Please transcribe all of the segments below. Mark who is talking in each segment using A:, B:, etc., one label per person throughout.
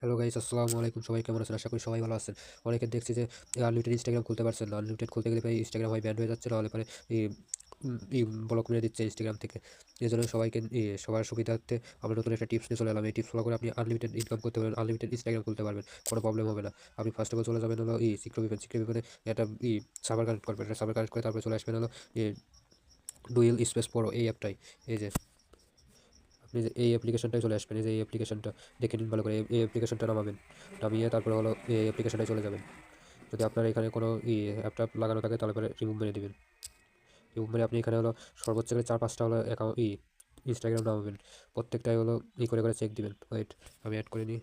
A: Hello guys, আসসালামু আলাইকুম। সবাই কেমন আছেন? আশা করি সবাই ভালো আছেন। অনেকে দেখছি যে আনলিমিটেড ইনস্টাগ্রাম খুলতে পারছেন না। আনলিমিটেড খুলতে গেলে ভাই ইনস্টাগ্রাম হয় ব্যান্ড হয়ে যাচ্ছে, নাহলে পরে ই ব্লক মেরে দিচ্ছে ইনস্টাগ্রাম থেকে। এজন্য সবাইকে সবার সুবিধার্থে আমরা নতুন একটা টিপস নিয়ে চলে এলাম। এই টিপস ফলো করে আপনি আনলিমিটেড ইনকাম করতে পারবেন, আনলিমিটেড ইনস্টাগ্রাম খুলতে পারবেন, কোনো প্রবলেম হবে না। আপনি ফার্স্ট অফ অল চলে যাবেন হলো সিক্রেট ভিপেনে একটা সার্ভার কানেক্ট করবেন। একটা সার্ভার কানেক্ট করে তারপরে চলে আসবেন হলো ডুয়েল স্পেস প্রো এই অ্যাপটাই। এই যে আপনি যে এই অ্যাপ্লিকেশনটায় চলে আসবেন, এই যে এই অ্যাপ্লিকেশনটা দেখে নিন ভালো করে। এই অ্যাপ্লিকেশনটা নামাবেন, নামিয়ে তারপরে হলো এই অ্যাপ্লিকেশনটায় চলে যাবেন। যদি আপনার এখানে কোনো অ্যাপটা লাগানো থাকে তাহলে পরে রিমুভ মেরে দেবেন। রিমুভ মেরে আপনি এখানে হলো সর্বোচ্চ করে 4-5টা হলো অ্যাকাউন্ট ইনস্টাগ্রাম নামাবেন। প্রত্যেকটাই হলো করে করে চেক দিবেন। ওয়েট, আমি অ্যাড করে নিই।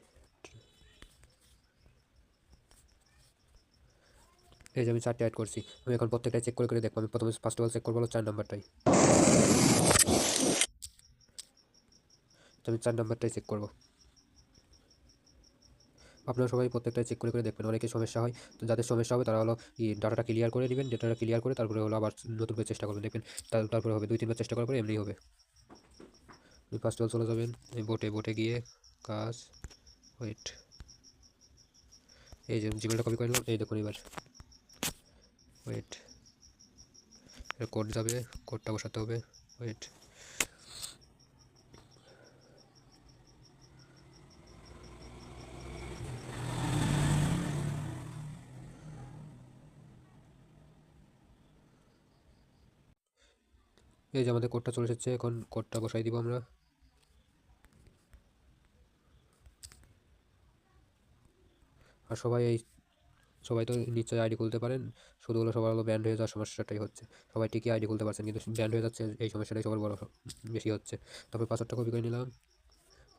A: এই যে আমি 4টে অ্যাড করছি। আমি এখন প্রত্যেকটাই চেক করে করে দেখবো। আমি প্রথমে ফার্স্ট অফ অল চেক করবো হলো 4 নাম্বারটাই। তো আমি 4 নাম্বারটাই চেক করবো। আপনারা সবাই প্রত্যেকটা চেক করে করে দেখবেন। অনেকের সমস্যা হয়, তো যাদের সমস্যা হবে তারা হলো ডাটাটা ক্লিয়ার করে নেবেন। ডাটাটা ক্লিয়ার করে তারপরে হলো আবার নতুন করে চেষ্টা করবেন, দেখবেন তারপরে হবে। 2-3 বার চেষ্টা করার পরে এমনিই হবে। ফার্স্ট অল চলে যাবেন এই বোটে গিয়ে কাজ। ওয়েট, এই যে জিমেলটা কপি করে নিলাম। এই দেখুন এবার ওয়েট, কোড যাবে, কোডটা বসাতে হবে। ওয়েট, এই যে আমাদের কোডটা চলে এসেছে। এখন কোডটা বসাই দিব আমরা। আর সবাই তো নিশ্চয়ই আইডি খুলতে পারেন, শুধু হলো সবার হলো ব্যান্ড হয়ে যাওয়ার সমস্যাটাই হচ্ছে। সবাই ঠিকই আইডি খুলতে পারছেন, কিন্তু ব্যান্ড হয়ে যাচ্ছে, এই সমস্যাটাই সবার বড় বেশি হচ্ছে। তারপর পাসওয়ার্ডটা কপি করে নিলাম।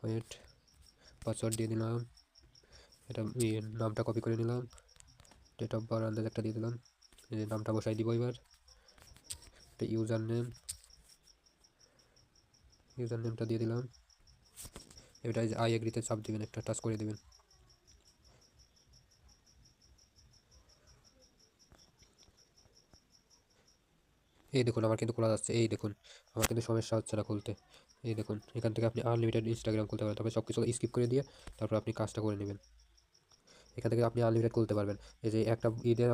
A: ওয়েট, পাসওয়ার্ড দিয়ে দিলাম। এটা নামটা কপি করে নিলাম। ডেট অফ বার্থ আন্দাজ একটা দিয়ে দিলাম। এই যে নামটা বসাই দিব এবার। একটা ইউজার নেমটা দিয়ে দিলাম। এটা আই এগ্রিতে চাপ দিবেন, একটা টাচ করে দিবেন। এই দেখুন আমার কিন্তু খোলা যাচ্ছে। এই দেখুন আমার কিন্তু সমস্যা হচ্ছে না খুলতে। এই দেখুন এখান থেকে আপনি আনলিমিটেড ইনস্টাগ্রাম খুলতে পারেন। তবে সব কিছু স্কিপ করে দিয়ে তারপর আপনি কাজটা করে নেবেন। এখান থেকে আপনি আনলিমিটেড খুলতে পারবেন। এই যে একটা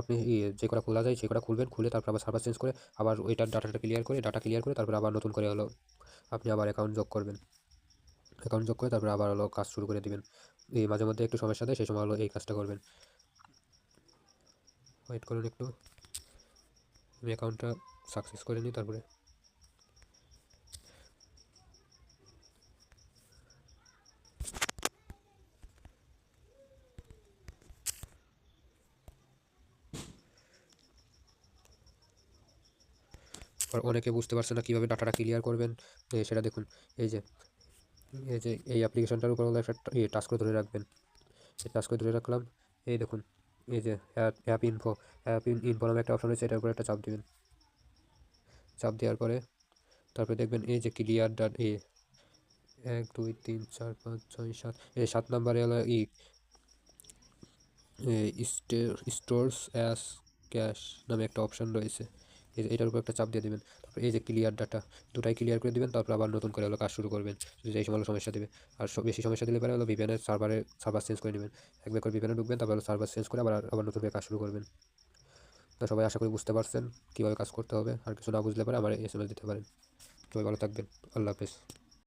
A: আপনি যে কটা খোলা যায় সে কটা খুলবেন, খুলে তারপর আবার সার্ভার চেঞ্জ করে আবার ওইটার ডাটা ক্লিয়ার করে তারপর আবার নতুন করে হলো আপনি আবার অ্যাকাউন্ট যোগ করবেন। অ্যাকাউন্ট যোগ করে তারপর আবার হলো কাজ শুরু করে দিবেন। এই মাঝে মধ্যে একটু সমস্যা দেয়, সেই সময় হলো এই কাজটা করবেন। ওয়েট করুন একটু, আমি অ্যাকাউন্টটা সাকসেস করে নিই। তারপরে আর অনেকে বুঝতে পারছে না কীভাবে ডাটাটা ক্লিয়ার করবেন, সেটা দেখুন। এই যে এই অ্যাপ্লিকেশনটার উপর হলো একটা টাচ করে ধরে রাখবেন। এই টাচ করে ধরে রাখলাম। এই দেখুন এই যে অ্যাপ ইনফো নামে একটা অপশন রয়েছে, এটার উপরে একটা চাপ দিবেন। চাপ দেওয়ার পরে তারপরে দেখবেন এই যে ক্লিয়ার ডাট 1 2 3 4 5 6 7, এই 7 নাম্বারে হলো স্টোরস অ্যাস ক্যাশ নামে একটা অপশন রয়েছে। এই যে এটার উপর একটা চাপ দিয়ে দেবেন। তারপর এই যে ক্লিয়ার ডাটা, দুটাই ক্লিয়ার করে দেবেন। তারপর আবার নতুন করে হলো কাজ শুরু করবেন যদি এই সময় সমস্যা দেবে। আর বেশি সমস্যা দিলে পরে হলো ভিপিএনের সার্ভার চেঞ্জ করে নেবেন। একবার করে ভিপিএনে ঢুকবেন, তারপর সার্ভার চেঞ্জ করে আবার নতুন করে কাজ শুরু করবেন। তো সবাই আশা করি বুঝতে পারছেন কীভাবে কাজ করতে হবে। আর কিছু না বুঝলে পরে আমার এসএমএস দিতে পারেন। সবাই ভালো থাকবেন। আল্লাহ হাফেজ।